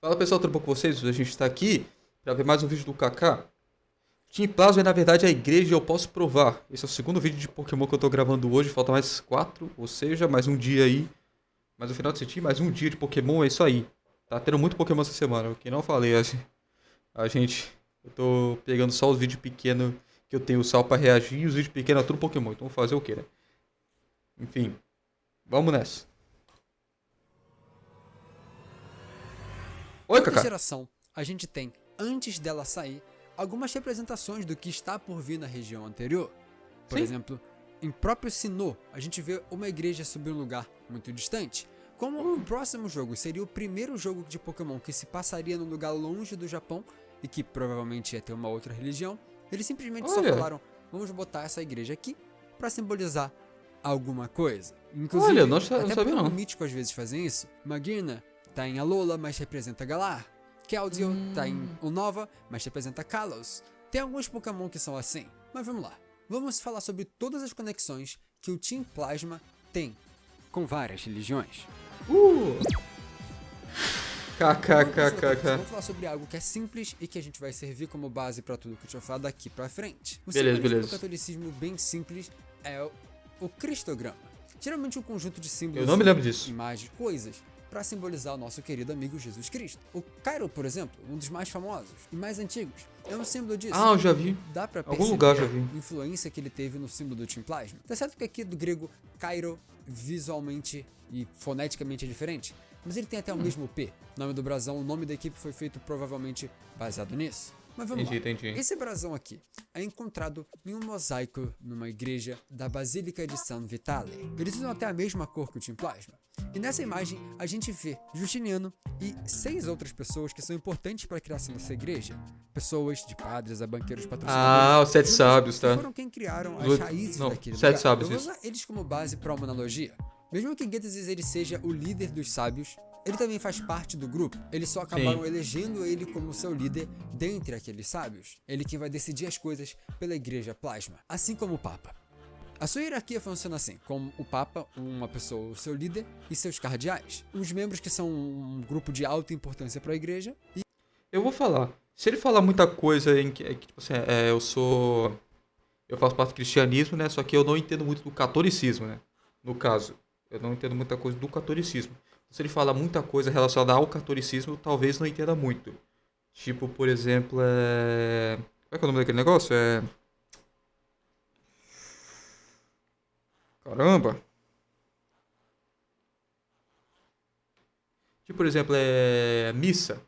Fala pessoal, tudo bom com vocês? A gente está aqui para ver mais um vídeo do Kaká. Team Plasma é na verdade a igreja e eu posso provar. Esse é o segundo vídeo de Pokémon que eu tô gravando hoje, falta mais 4, ou seja, mais um dia aí. Mais no final desse dia, mais um dia de Pokémon, é isso aí. Tá tendo muito Pokémon essa semana, o que não falei, eu tô pegando só os vídeos pequenos que eu tenho sal para reagir e os vídeos pequenos é tudo Pokémon, então vou fazer o que, né? Enfim, vamos nessa. Oi, Toda Kaká. geração, a gente tem, antes dela sair, algumas representações do que está por vir na região anterior. Por Sim. exemplo, em próprio Sinnoh, a gente vê uma igreja sob um lugar muito distante. Como o próximo jogo seria o primeiro jogo de Pokémon que se passaria num lugar longe do Japão e que provavelmente ia ter uma outra religião, eles simplesmente só Olha. falaram, vamos botar essa igreja aqui para simbolizar alguma coisa. Inclusive, Olha, não até sabia Pokémon não. mítico às vezes fazem isso. Magearna tá em Alola, mas representa Galar. Keldeo tá em Unova, mas representa Kalos. Tem alguns Pokémon que são assim, mas vamos lá. Vamos falar sobre todas as conexões que o Team Plasma tem com várias religiões. KKKKK. Vamos falar sobre algo que é simples e que a gente vai servir como base para tudo que a gente vai falar daqui pra frente. O Beleza, simbolismo beleza. do catolicismo bem simples é o cristograma. Geralmente um conjunto de símbolos, Eu não me lembro disso. imagens, coisas para simbolizar o nosso querido amigo Jesus Cristo. O Cairo, por exemplo, um dos mais famosos e mais antigos, é um símbolo disso. Ah, eu já vi. Dá pra Algum perceber lugar já vi. a influência que ele teve no símbolo do Team Plasma. Tá certo que aqui do grego Cairo visualmente e foneticamente é diferente, mas ele tem até o mesmo P. O nome do brasão, o nome da equipe foi feito provavelmente baseado nisso. Mas vamos lá. Entendi. Esse brasão aqui é encontrado em um mosaico numa igreja da Basílica de San Vitale. Eles usam até a mesma cor que o Team Plasma. E nessa imagem a gente vê Justiniano e 6 outras pessoas que são importantes para a criação dessa igreja. Pessoas, de padres a banqueiros patrocinadores. Ah, os 7 juntos, sábios, tá? que foram quem criaram as Os- raízes não, daquele 7 lugar. sábios, Eu vou isso. usar eles como base para uma analogia. Mesmo que Genesis ele seja o líder dos sábios, ele também faz parte do grupo. Eles só acabaram Sim. elegendo ele como seu líder dentre aqueles sábios. Ele que vai decidir as coisas pela igreja Plasma, assim como o Papa. A sua hierarquia funciona assim, com o Papa, uma pessoa, o seu líder, e seus cardeais. Os membros que são um grupo de alta importância para a igreja. E Eu vou falar. Se ele falar muita coisa em que tipo assim, eu faço parte do cristianismo, né? Só que eu não entendo muito do catolicismo, né? No caso, eu não entendo muita coisa do catolicismo. Se ele falar muita coisa relacionada ao catolicismo, eu talvez não entenda muito. Tipo, por exemplo, Como é que é o nome daquele negócio? Caramba! Tipo, por exemplo, missa.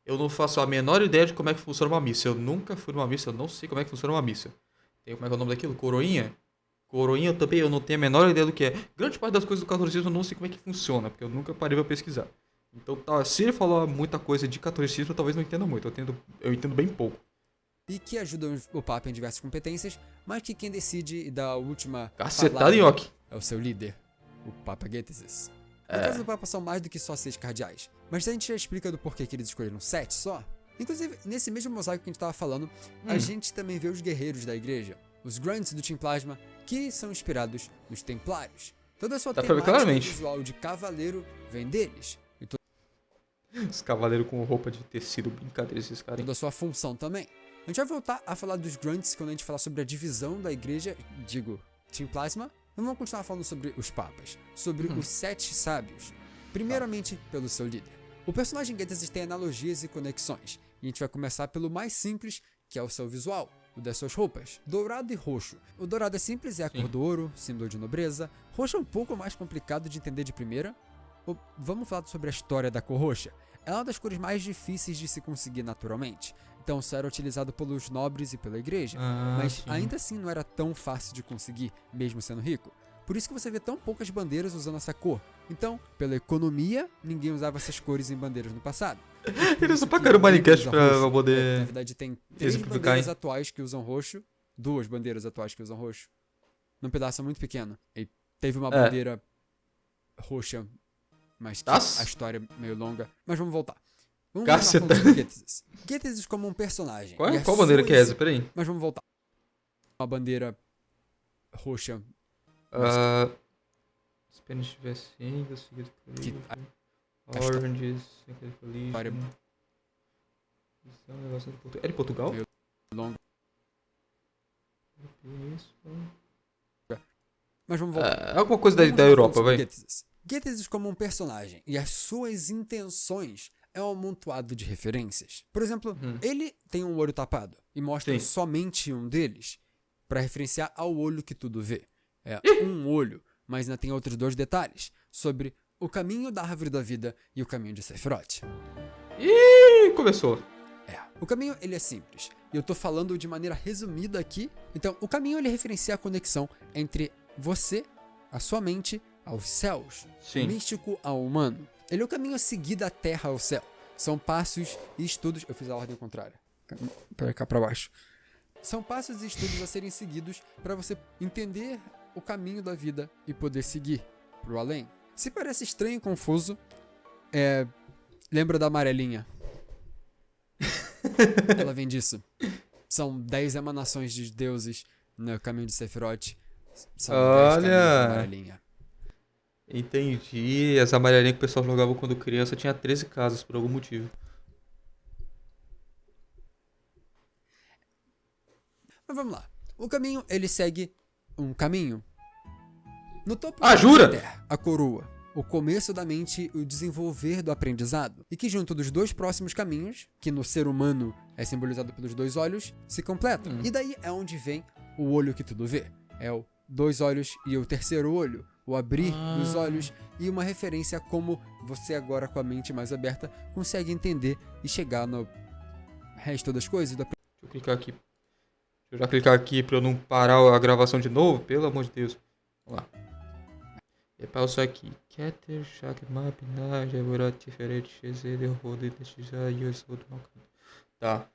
Eu não faço a menor ideia de como é que funciona uma missa. Eu nunca fui numa missa, eu não sei como é que funciona uma missa. Tem, como é que é o nome daquilo? Coroinha? Coroinha também eu não tenho a menor ideia do que é. Grande parte das coisas do catolicismo eu não sei como é que funciona, porque eu nunca parei pra pesquisar. Então, tá, se ele falar muita coisa de catolicismo, eu talvez não entenda muito. Eu entendo bem pouco. que ajudam o Papa em diversas competências, mas que quem decide e dá a última Cacetada, palavra nhoque. é o seu líder, o Papa Genesis. No caso do Papa são mais do que só 6 cardeais, mas a gente já explica do porquê que eles escolheram 7 só. Inclusive, nesse mesmo mosaico que a gente tava falando, a gente também vê os guerreiros da igreja, os Grunts do Team Plasma, que são inspirados nos Templários. Toda a sua Dá pra ver temática claramente. visual de cavaleiro vem deles, e Os cavaleiros com roupa de tecido, brincadeira esses caras, hein? toda a sua função também. A gente vai voltar a falar dos Grunts quando a gente falar sobre a divisão da igreja, digo, Team Plasma. Mas vamos continuar falando sobre os papas, sobre os 7 sábios. Primeiramente, pelo seu líder. O personagem Genesis tem analogias e conexões, e a gente vai começar pelo mais simples, que é o seu visual, o das suas roupas, dourado e roxo. O dourado é simples, é a cor do ouro, símbolo de nobreza. Roxo é um pouco mais complicado de entender de primeira. Vamos falar sobre a história da cor roxa. É uma das cores mais difíceis de se conseguir naturalmente. Então só era utilizado pelos nobres e pela igreja. Mas sim. ainda assim não era tão fácil de conseguir, mesmo sendo rico. Por isso que você vê tão poucas bandeiras usando essa cor. Então, pela economia, ninguém usava essas cores em bandeiras no passado. Eles só pagaram o Minecraft usa pra roxo. Na poder verdade, tem 3 exemplificar, bandeiras hein? atuais que usam roxo. 2 bandeiras atuais que usam roxo. Num pedaço muito pequeno. E teve uma bandeira roxa, mas que Nossa. a história é meio longa. Mas vamos voltar. Vamos Caceta. voltar falando sobre Genesis. Genesis como um personagem. E a Qual bandeira sua que é essa? essência. Peraí. Mas vamos voltar. Uma bandeira roxa Ah, Spanish Vessing, que Oranges, História É de Portugal? meio longa. Isso. Mas vamos voltar. É alguma coisa da Vamos lá Europa, falando sobre vai. Gettys. Gettys como um personagem e as suas intenções é um amontoado de referências. Por exemplo, ele tem um olho tapado e mostra Sim. somente um deles para referenciar ao olho que tudo vê. É um olho, mas ainda tem outros dois detalhes sobre o caminho da árvore da vida e o caminho de Sephiroth. Ih, começou. O caminho ele é simples, e eu tô falando de maneira resumida aqui. Então, o caminho ele referencia a conexão entre você, a sua mente, aos céus, Sim. o místico ao humano. Ele é o caminho a seguir da terra ao céu. São passos e estudos. Eu fiz a ordem contrária. Pra cá pra baixo. São passos e estudos a serem seguidos para você entender o caminho da vida e poder seguir pro além. Se parece estranho e confuso, lembra da amarelinha? Ela vem disso. São 10 emanações de deuses no caminho de Sephiroth. São 10 caminhos da amarelinha. Entendi. As amarelinhas que o pessoal jogava quando criança tinha 13 casas por algum motivo. Mas vamos lá. O caminho, ele segue um caminho. No topo jura? da terra, a coroa. O começo da mente e o desenvolver do aprendizado. E que junto dos dois próximos caminhos, que no ser humano é simbolizado pelos dois olhos, se completam. E daí é onde vem o olho que tudo vê. É o 2 olhos e o terceiro olho. O abrir dos olhos e uma referência a como você agora com a mente mais aberta consegue entender e chegar no resto das coisas. Deixa eu clicar aqui. Deixa eu já clicar aqui pra eu não parar a gravação de novo, pelo amor de Deus. Vamos lá. É pausa aqui. Keter, Shak, Map, Naja, Borat, Tiferet, Shezer, Rodo, Testija, Yosod, Malkan. Tá.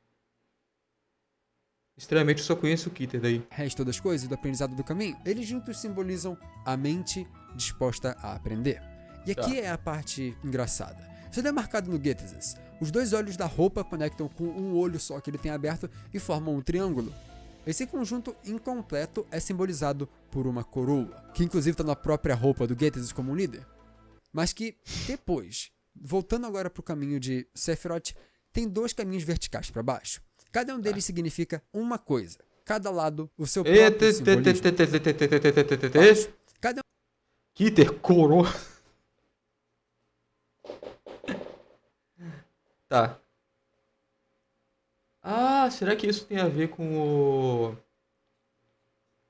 Estranhamente eu só conheço o Kitter daí. Resto das coisas do aprendizado do caminho. Eles juntos simbolizam a mente disposta a aprender. E aqui é a parte engraçada. Isso é marcado no Gettys. Os dois olhos da roupa conectam com um olho só que ele tem aberto e formam um triângulo. Esse conjunto incompleto é simbolizado por uma coroa, que inclusive está na própria roupa do Gettys como um líder. Mas que depois, voltando agora para o caminho de Sephiroth, tem 2 caminhos verticais para baixo. Cada um deles significa uma coisa. Cada lado, o seu próprio simbolismo. Cada Kitter, coroa. Tá. Será que isso tem a ver com o...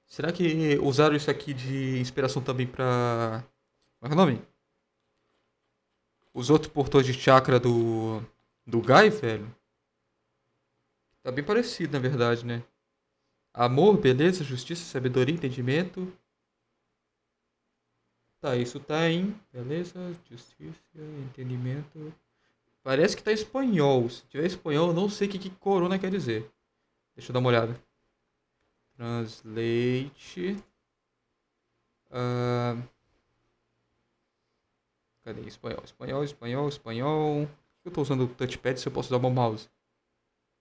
Será que usaram isso aqui de inspiração também pra... Como é o nome? Os outros portões de chakra do Guy, velho? Tá bem parecido, na verdade, né? Amor, beleza, justiça, sabedoria, entendimento. Tá, isso tá em... Beleza, justiça, entendimento... Parece que tá em espanhol. Se tiver espanhol, eu não sei o que corona quer dizer. Deixa eu dar uma olhada. Translate. Cadê? Espanhol. Por que eu tô usando o touchpad se eu posso usar o meu mouse?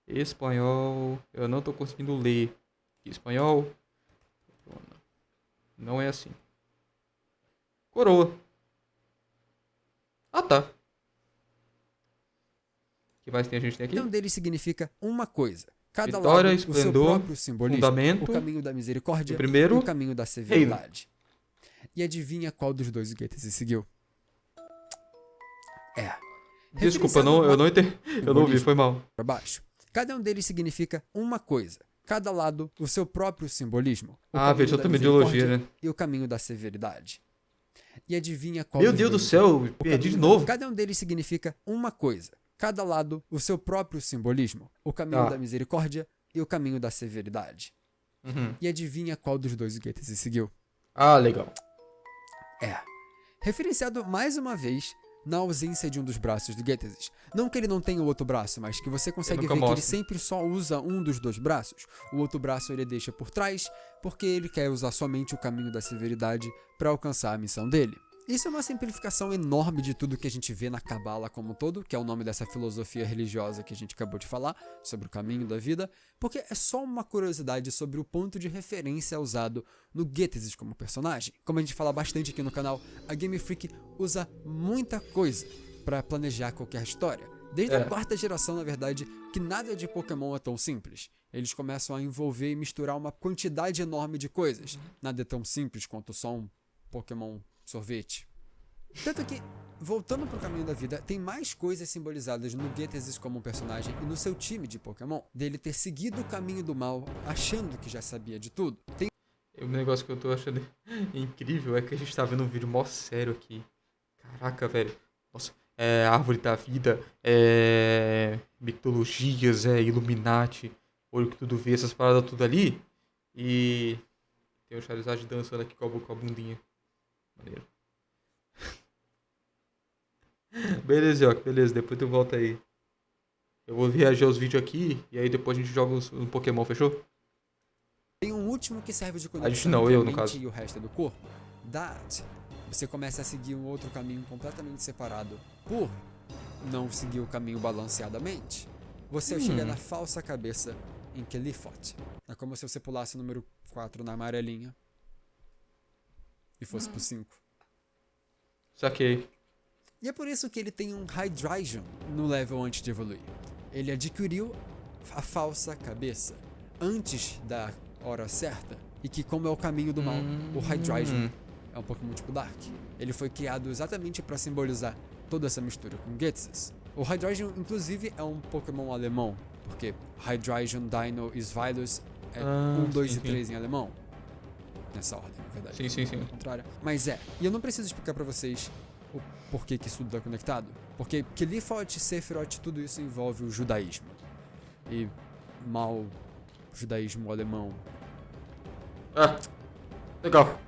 Espanhol. Eu não tô conseguindo ler. Espanhol. Não é assim. Coroa. Tá. O que mais a gente tem aqui? um deles significa uma coisa. Cada Vitória, lado, o seu esplendor, próprio simbolismo. fundamento. O caminho da misericórdia O primeiro, e o caminho da severidade. E adivinha qual dos dois o Gettys seguiu? Desculpa, eu não vi, foi mal. Para baixo. Cada um deles significa uma coisa. Cada lado, o seu próprio simbolismo. O caminho Veja, eu da também misericórdia ideologia, né? E o caminho da severidade. E adivinha qual Meu dos Deus do dois céu, o perdi de caminho novo. Cada um deles significa uma coisa. Cada lado, o seu próprio simbolismo. O caminho da misericórdia e o caminho da severidade. E adivinha qual dos dois o Gettys seguiu? Legal. Referenciado mais uma vez na ausência de um dos braços do Gettys. Não que ele não tenha o outro braço, mas que você consegue ver que ele sempre só usa um dos dois braços. O outro braço ele deixa por trás, porque ele quer usar somente o caminho da severidade para alcançar a missão dele. Isso é uma simplificação enorme de tudo que a gente vê na Cabala como um todo, que é o nome dessa filosofia religiosa que a gente acabou de falar, sobre o caminho da vida, porque é só uma curiosidade sobre o ponto de referência usado no Gettys como personagem. Como a gente fala bastante aqui no canal, a Game Freak usa muita coisa pra planejar qualquer história. Desde a quarta geração, na verdade, que nada de Pokémon é tão simples. Eles começam a envolver e misturar uma quantidade enorme de coisas. Nada é tão simples quanto só um Pokémon sorvete. Tanto que, voltando pro caminho da vida, tem mais coisas simbolizadas no Ghetsis como um personagem e no seu time de Pokémon. Dele ter seguido o caminho do mal, achando que já sabia de tudo. Tem O negócio que eu tô achando incrível é que a gente tá vendo um vídeo mó sério aqui. Caraca, velho. Nossa, árvore da vida, mitologias, Illuminati, olho que tudo vê, essas paradas tudo ali. E tem o Charizard dançando aqui com a bundinha. Maneiro. Beleza, Yoki, beleza, depois tu volta aí. Eu vou reagir aos vídeos aqui e aí depois a gente joga um Pokémon, fechou? Tem um último que serve de A gente conexão não, entre eu, a no mente caso. e o resto do corpo. That, você começa a seguir um outro caminho completamente separado por não seguir o caminho balanceadamente. Você chega na falsa cabeça em Kelifot. É como se você pulasse o número 4 na amarelinha e fosse pro 5. Saquei. E é por isso que ele tem um Hydreigon no level antes de evoluir. Ele adquiriu a falsa cabeça antes da hora certa. E que, como é o caminho do mal, o Hydreigon é um Pokémon tipo Dark. Ele foi criado exatamente para simbolizar toda essa mistura com Ghetsis. O Hydreigon, inclusive, é um Pokémon alemão, porque Hydreigon, Dino, Isvailus é 1, 2 e 3 em alemão. Nessa ordem, na verdade. Sim. Contrária. Mas e eu não preciso explicar pra vocês o porquê que isso tudo tá conectado. Porque Kelifot, Sephiroth, tudo isso envolve o judaísmo. E mal judaísmo alemão. Legal.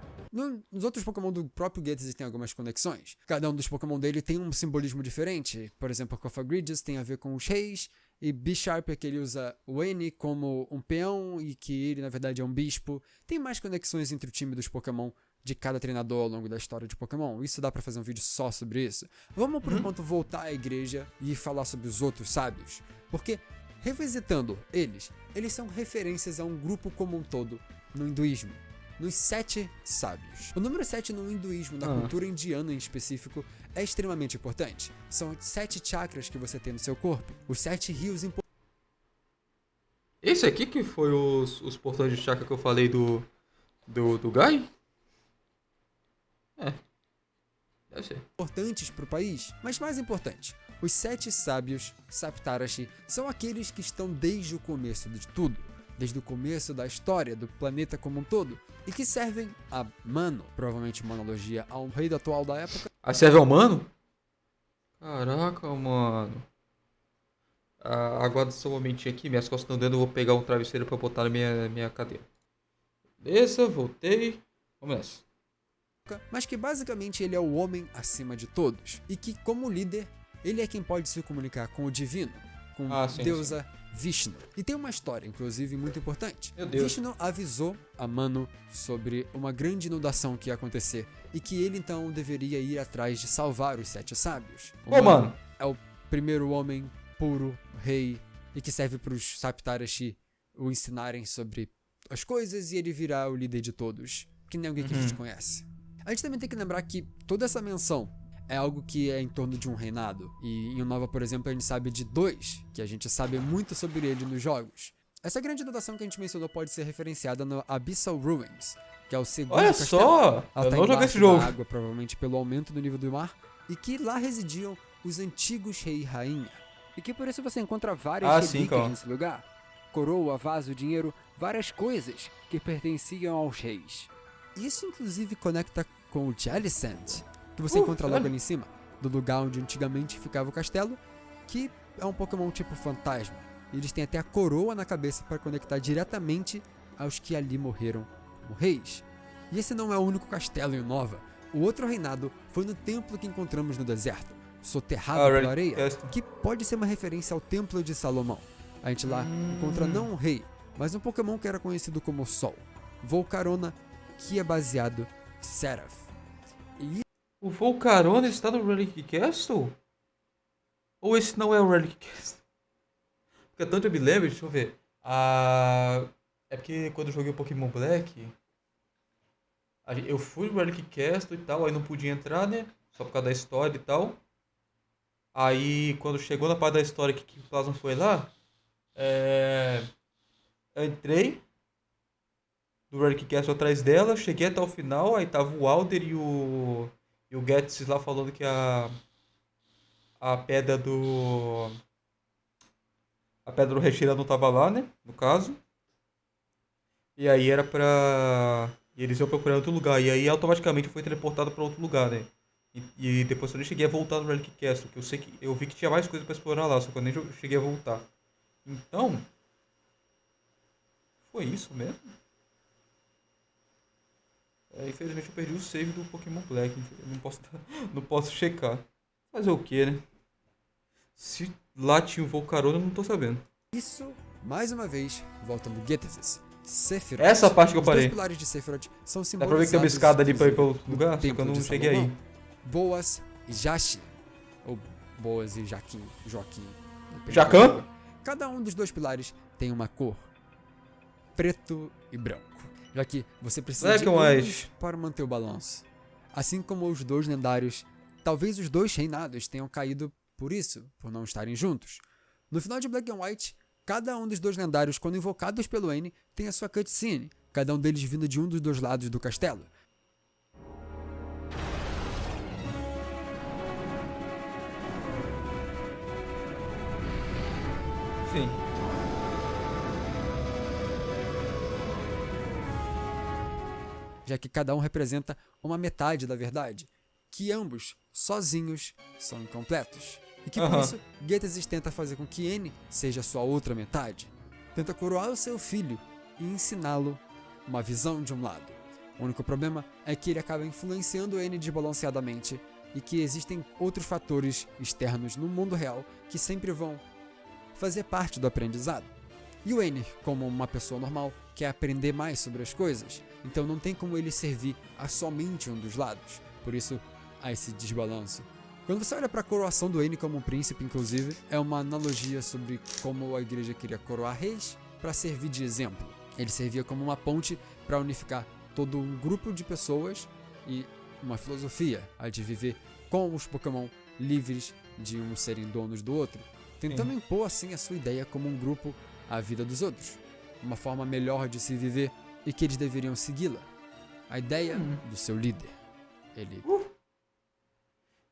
Nos outros Pokémon do próprio Ghetsis tem algumas conexões. Cada um dos Pokémon dele tem um simbolismo diferente. Por exemplo, a Cofagrigus tem a ver com os reis. E Bisharp é que ele usa o N como um peão e que ele, na verdade, é um bispo. Tem mais conexões entre o time dos Pokémon de cada treinador ao longo da história de Pokémon. Isso dá pra fazer um vídeo só sobre isso. Vamos, por enquanto, voltar à igreja e falar sobre os outros sábios. Porque, revisitando eles são referências a um grupo como um todo no hinduísmo. Nos 7 sábios. O número 7 no hinduísmo, na cultura indiana em específico, é extremamente importante. São 7 chakras que você tem no seu corpo. Os 7 rios importantes. Esse aqui que foi os portões de chakra que eu falei do Guy? Deve ser. Importantes para o país, mas mais importante, os 7 sábios, Saptarashi, são aqueles que estão desde o começo de tudo, desde o começo da história do planeta como um todo, e que servem a Mano, provavelmente uma analogia a um rei atual da época. A serve ao humano? Caraca, mano. Aguarda só um momentinho aqui, minhas costas estão dando, eu vou pegar um travesseiro pra botar na minha cadeira. Beleza, voltei. Vamos nessa. Mas que basicamente ele é o homem acima de todos, e que como líder, ele é quem pode se comunicar com o divino, com deusa Vishnu. E tem uma história, inclusive, muito importante. Meu Deus. Vishnu avisou a Manu sobre uma grande inundação que ia acontecer, e que ele então deveria ir atrás de salvar os 7 sábios. O mano. É o primeiro homem puro, rei, e que serve para os Saptarashi o ensinarem sobre as coisas, e ele virá o líder de todos, que nem alguém que a gente conhece. A gente também tem que lembrar que toda essa menção é algo que é em torno de um reinado. E em Unova, por exemplo, a gente sabe de 2, que a gente sabe muito sobre ele nos jogos. Essa grande inundação que a gente mencionou pode ser referenciada no Abyssal Ruins, que é o segundo Olha castelo. só! Ela Eu tá não joguei embaixo esse jogo. da água, provavelmente pelo aumento do nível do mar, e que lá residiam os antigos rei e rainha. E que por isso você encontra várias relíquias nesse lugar. Coroa, vaso, dinheiro, várias coisas que pertenciam aos reis. Isso inclusive conecta com o Jellicent, que você encontra logo ali em cima, do lugar onde antigamente ficava o castelo, que é um Pokémon tipo fantasma. E eles têm até a coroa na cabeça para conectar diretamente aos que ali morreram como reis. E esse não é o único castelo em Unova. O outro reinado foi no templo que encontramos no deserto, soterrado pela areia, que pode ser uma referência ao Templo de Salomão. A gente lá encontra não um rei, mas um Pokémon que era conhecido como Sol, Volcarona, que é baseado em Seraph. E O Volcarona está no Relic Castle? Ou esse não é o Relic Castle? Porque tanto eu me lembro, deixa eu ver. É porque quando eu joguei o Pokémon Black, eu fui no Relic Castle e tal, aí não podia entrar, né? Só por causa da história e tal. Aí, quando chegou na parte da história que o Plasma foi lá, eu entrei do Relic Castle atrás dela, cheguei até o final, aí tava o Alder e o Getsy lá falando que a pedra do... A pedra do Retira não tava lá, né? No caso. E aí era pra... E eles iam procurar outro lugar. E aí automaticamente foi teleportado pra outro lugar, né? E depois eu nem cheguei a voltar no Relic Castle, que eu sei que eu vi que tinha mais coisa pra explorar lá, só que eu nem cheguei a voltar. Então, foi isso mesmo? Infelizmente eu perdi o save do Pokémon Black. Eu não posso, não posso checar. Fazer o que, né? Se lá tinha o Volcarona, eu não tô sabendo. Isso, mais uma vez, voltando Getesis. Sephiroth. Essa parte que eu Os dois parei. pilares de Sephiroth são Dá pra ver que tem uma simbolizados, escada ali pra ir pra inclusive, outro lugar, no só que eu Templo não de cheguei aí. Salomão, Boas e Jashi, ou Boas e Joaquim, depende Jacan? da língua. Cada um dos dois pilares tem uma cor, preto e branco, já que você precisa Black de and ambos white. para manter o balanço. Assim como os dois lendários, talvez os dois reinados tenham caído por isso, por não estarem juntos. No final de Black and White, cada um dos dois lendários, quando invocados pelo N, tem a sua cutscene, cada um deles vindo de um dos dois lados do castelo. Sim. Já que cada um representa uma metade da verdade, que ambos, sozinhos, são incompletos. E que por Aham. isso, Getesis tenta fazer com que N seja sua outra metade. Tenta coroar o seu filho e ensiná-lo uma visão de um lado. O único problema é que ele acaba influenciando N desbalanceadamente e que existem outros fatores externos no mundo real que sempre vão fazer parte do aprendizado. E o N, como uma pessoa normal, quer aprender mais sobre as coisas, então não tem como ele servir a somente um dos lados. Por isso, há esse desbalanço. Quando você olha para a coroação do N como um príncipe, inclusive, é uma analogia sobre como a igreja queria coroar reis para servir de exemplo. Ele servia como uma ponte para unificar todo um grupo de pessoas e uma filosofia, a de viver com os Pokémon livres de um serem donos do outro, tentando impor assim a sua ideia como um grupo à vida dos outros, uma forma melhor de se viver e que eles deveriam segui-la. A ideia do seu líder. Ele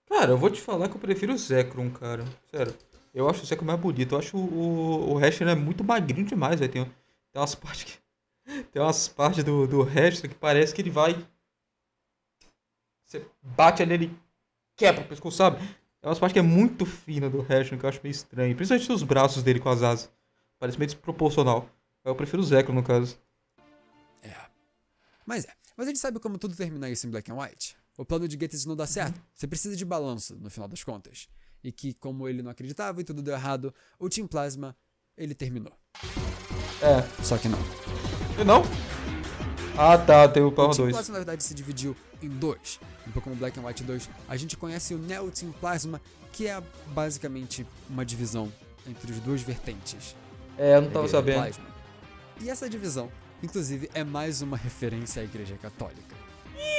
Cara, eu vou te falar que eu prefiro o Zekrom, cara. Sério. Eu acho o Zekrom mais bonito. Eu acho o Rashner é muito magrinho demais, velho. Tem umas partes que. Tem umas partes do Rashner que parece que ele vai. Você bate ali, ele quebra o pescoço, sabe? É umas partes que é muito fina do Rashner, que eu acho meio estranho. Principalmente os braços dele com as asas. Parece meio desproporcional. Eu prefiro o Zekrom, no caso. Mas a gente sabe como tudo termina isso em Black and White. O plano de Getesis não dá certo. Você precisa de balanço, no final das contas. E que, como ele não acreditava e tudo deu errado, o Team Plasma, ele terminou. Só que não. E não? Ah, tá. Tem o Power O Team 2. Plasma, na verdade, se dividiu em dois. No Pokémon Black and White 2, a gente conhece o Neo Team Plasma, que é basicamente uma divisão entre as duas vertentes. Eu não tava Igreja sabendo. Plasma. E essa divisão, inclusive, é mais uma referência à Igreja Católica.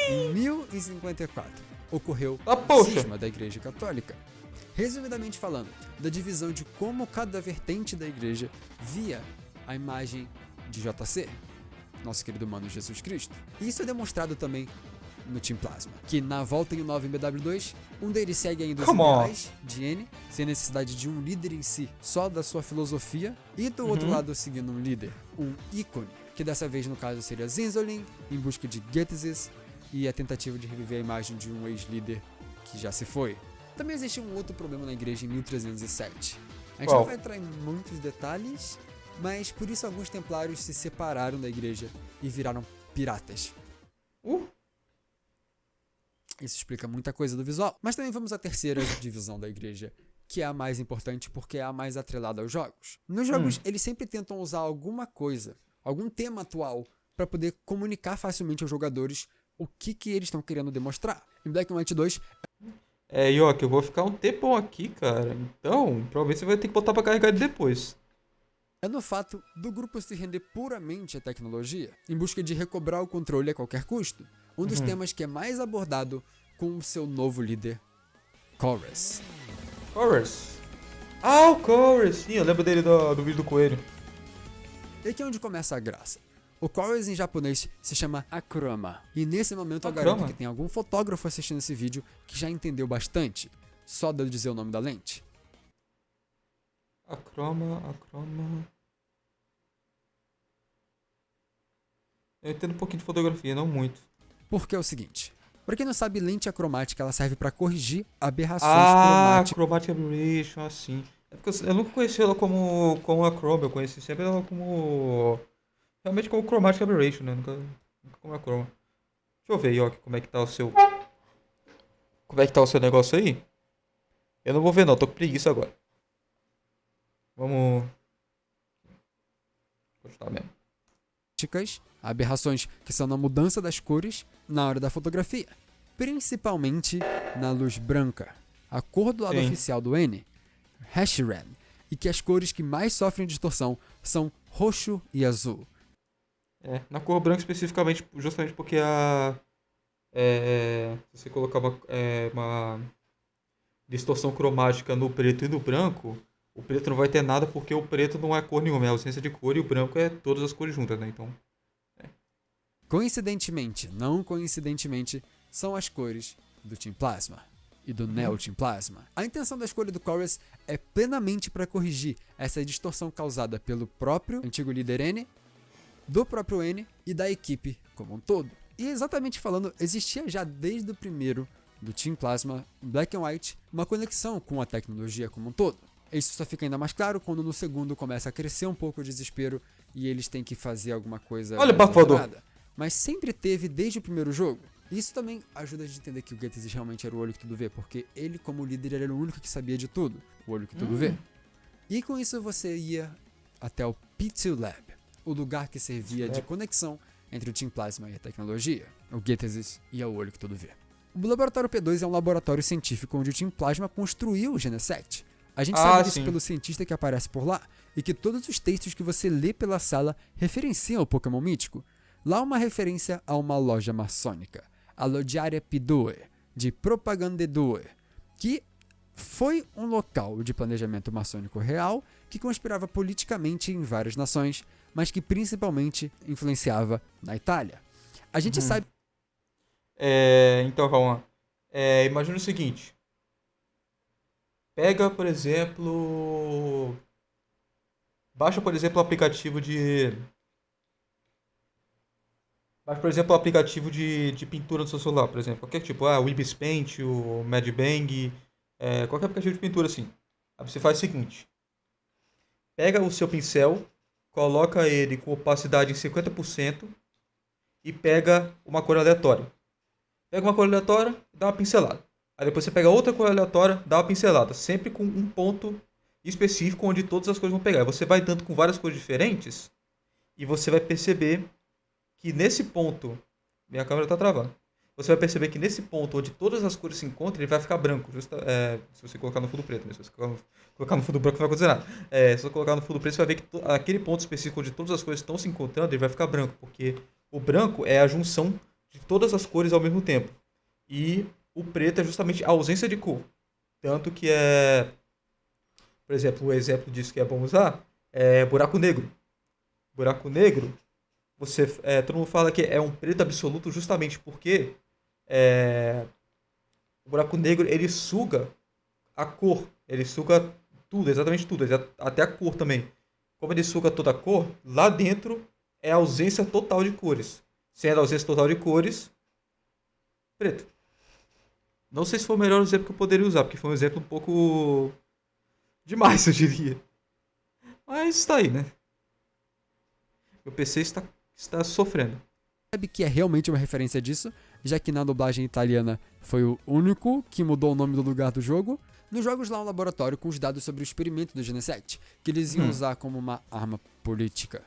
Em 1054, ocorreu Ah, o poxa. cisma da Igreja Católica. Resumidamente falando, da divisão de como cada vertente da igreja via a imagem de JC, nosso querido mano Jesus Cristo. E isso é demonstrado também no Team Plasma, que na volta em 9 em BW2, um deles segue ainda os Come on. ideais de N, sem necessidade de um líder em si, só da sua filosofia, e do outro lado seguindo um líder, um ícone, que dessa vez no caso seria Zinzolin, em busca de Getesis, e a tentativa de reviver a imagem de um ex-líder que já se foi. Também existe um outro problema na igreja em 1307. A gente Qual? não vai entrar em muitos detalhes, mas por isso alguns templários se separaram da igreja e viraram piratas. Isso explica muita coisa do visual. Mas também vamos à terceira divisão da igreja, que é a mais importante porque é a mais atrelada aos jogos. Nos jogos, eles sempre tentam usar alguma coisa, algum tema atual, para poder comunicar facilmente aos jogadores o que eles estão querendo demonstrar. Em Black and White 2, Yoki, eu vou ficar um tempão aqui, cara. Então, provavelmente você vai ter que botar pra carregar ele depois. é no fato do grupo se render puramente à tecnologia, em busca de recobrar o controle a qualquer custo. Um dos temas que é mais abordado com o seu novo líder, Chorus. Chorus. Ah, o Chorus! Sim, eu lembro dele do vídeo do coelho. E aqui é onde começa a graça. O chorus em japonês se chama Akroma. E nesse momento eu Akroma? garanto que tem algum fotógrafo assistindo esse vídeo que já entendeu bastante. Só de eu dizer o nome da lente. Acroma. Eu entendo um pouquinho de fotografia, não muito. Porque é o seguinte. Pra quem não sabe, lente acromática ela serve pra corrigir aberrações Ah, cromáticas. Chromatic Aberration, assim. É porque eu nunca conheci ela como Acroma, eu conheci sempre ela como... Realmente como Chromatic Aberration, né? Nunca como Acroma. Deixa eu ver, Yoki, como é que tá o seu... Como é que tá o seu negócio aí? Eu não vou ver não, tô com preguiça agora. Vamos... Continuar mesmo. Aberrações que são na mudança das cores na hora da fotografia. Principalmente na luz branca. A cor do lado Sim. oficial do N, hash red, e que as cores que mais sofrem distorção são roxo e azul. É, na cor branca especificamente, justamente porque se você colocar uma distorção cromática no preto e no branco, o preto não vai ter nada porque o preto não é cor nenhuma, é ausência de cor e o branco é todas as cores juntas, né? Então, Coincidentemente, não coincidentemente, são as cores do Team Plasma e do Neo Team Plasma. A intenção da escolha do Chorus é plenamente para corrigir essa distorção causada pelo próprio antigo líder N, do próprio N e da equipe como um todo. E exatamente falando, existia já desde o primeiro do Team Plasma Black and White uma conexão com a tecnologia como um todo. Isso só fica ainda mais claro quando no segundo começa a crescer um pouco o desespero e eles têm que fazer alguma coisa Olha, mais Bafodor. elaborada. Mas sempre teve desde o primeiro jogo. Isso também ajuda a gente a entender que o Gettys realmente era o olho que tudo vê, porque ele, como líder, era o único que sabia de tudo, o olho que tudo vê. E com isso você ia até o P2 Lab, o lugar que servia de conexão entre o Team Plasma e a tecnologia. O Gettys ia o olho que tudo vê. O Laboratório P2 é um laboratório científico onde o Team Plasma construiu o Genesect. A gente sabe disso sim. pelo cientista que aparece por lá, e que todos os textos que você lê pela sala referenciam o Pokémon mítico. Lá uma referência a uma loja maçônica, a Lodiaria P2, de Propaganda 2, que foi um local de planejamento maçônico real que conspirava politicamente em várias nações, mas que principalmente influenciava na Itália. A gente sabe... Então, vamos lá. Imagina o seguinte. Pega, por exemplo... Baixa, por exemplo, o aplicativo de... Baixa, por exemplo, o aplicativo de pintura do seu celular, por exemplo. Qualquer tipo, o Ibis Paint, o Mad Bang, qualquer aplicativo de pintura assim. Aí você faz o seguinte. Pega o seu pincel, coloca ele com opacidade em 50% e pega uma cor aleatória. Pega uma cor aleatória e dá uma pincelada. Aí depois você pega outra cor aleatória, dá uma pincelada. Sempre com um ponto específico onde todas as cores vão pegar. Você vai dando com várias cores diferentes e você vai perceber que nesse ponto... Minha câmera tá travando. Você vai perceber que nesse ponto onde todas as cores se encontram, ele vai ficar branco. Se você colocar no fundo preto. Né? Se você colocar no fundo branco, não vai acontecer nada. Se você colocar no fundo preto, você vai ver que aquele ponto específico onde todas as cores estão se encontrando, ele vai ficar branco. Porque o branco é a junção de todas as cores ao mesmo tempo. E o preto é justamente a ausência de cor. Tanto que por exemplo, o exemplo disso que é bom usar é buraco negro. Buraco negro, todo mundo fala que é um preto absoluto justamente porque o buraco negro ele suga a cor. Ele suga tudo, exatamente tudo. Até a cor também. Como ele suga toda a cor, lá dentro é a ausência total de cores. Sendo a ausência total de cores, preto. Não sei se foi o melhor exemplo que eu poderia usar, porque foi um exemplo um pouco demais, eu diria. Mas está aí, né? Meu PC está sofrendo. Sabe que é realmente uma referência disso, já que na dublagem italiana foi o único que mudou o nome do lugar do jogo. Nos jogos lá no laboratório com os dados sobre o experimento do Genesect, que eles iam usar como uma arma política.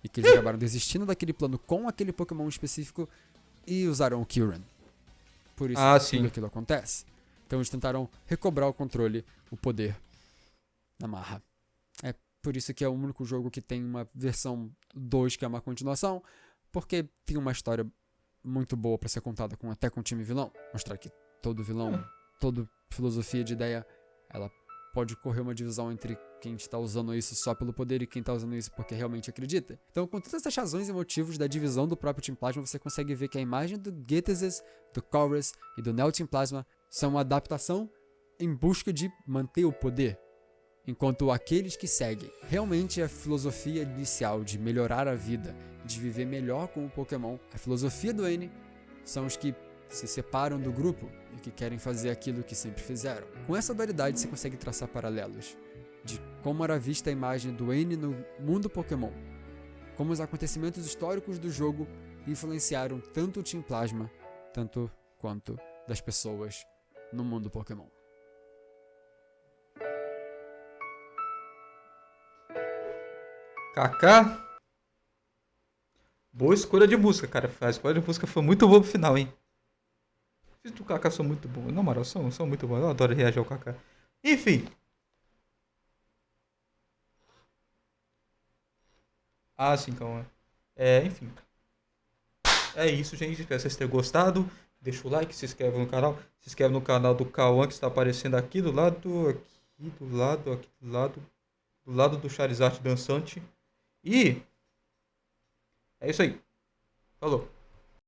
E que eles acabaram desistindo daquele plano com aquele Pokémon específico e usaram o Kyurem. Por isso tudo aquilo acontece. Então eles tentaram recobrar o controle, o poder na marra. É por isso que é o único jogo que tem uma versão 2 que é uma continuação, porque tem uma história muito boa pra ser contada até com o time vilão. Mostrar que todo vilão, toda filosofia de ideia, ela pode ocorrer uma divisão entre quem está usando isso só pelo poder e quem está usando isso porque realmente acredita. Então, com todas essas razões e motivos da divisão do próprio Team Plasma, você consegue ver que a imagem do Gethesys, do Chorus e do Neo Team Plasma são uma adaptação em busca de manter o poder. Enquanto aqueles que seguem realmente a filosofia inicial de melhorar a vida, de viver melhor com o Pokémon, a filosofia do N, são os que se separam do grupo e que querem fazer aquilo que sempre fizeram. Com essa dualidade você consegue traçar paralelos de como era vista a imagem do N no mundo Pokémon, como os acontecimentos históricos do jogo influenciaram tanto o Team Plasma, tanto quanto das pessoas no mundo Pokémon. Kaká. Boa escolha de música, cara. A escolha de música foi muito boa pro final, hein? Os vídeos do Kaká são muito bons. Na moral, são muito bons. Eu adoro reagir ao Kaká. Enfim. Ah, sim, calma. Enfim. É isso, gente. Espero que vocês tenham gostado. Deixa o like, se inscreve no canal. Se inscreve no canal do Cauã, que está aparecendo aqui do lado. Aqui do lado. Aqui do lado. Do lado do Charizard dançante. E é isso aí. Falou.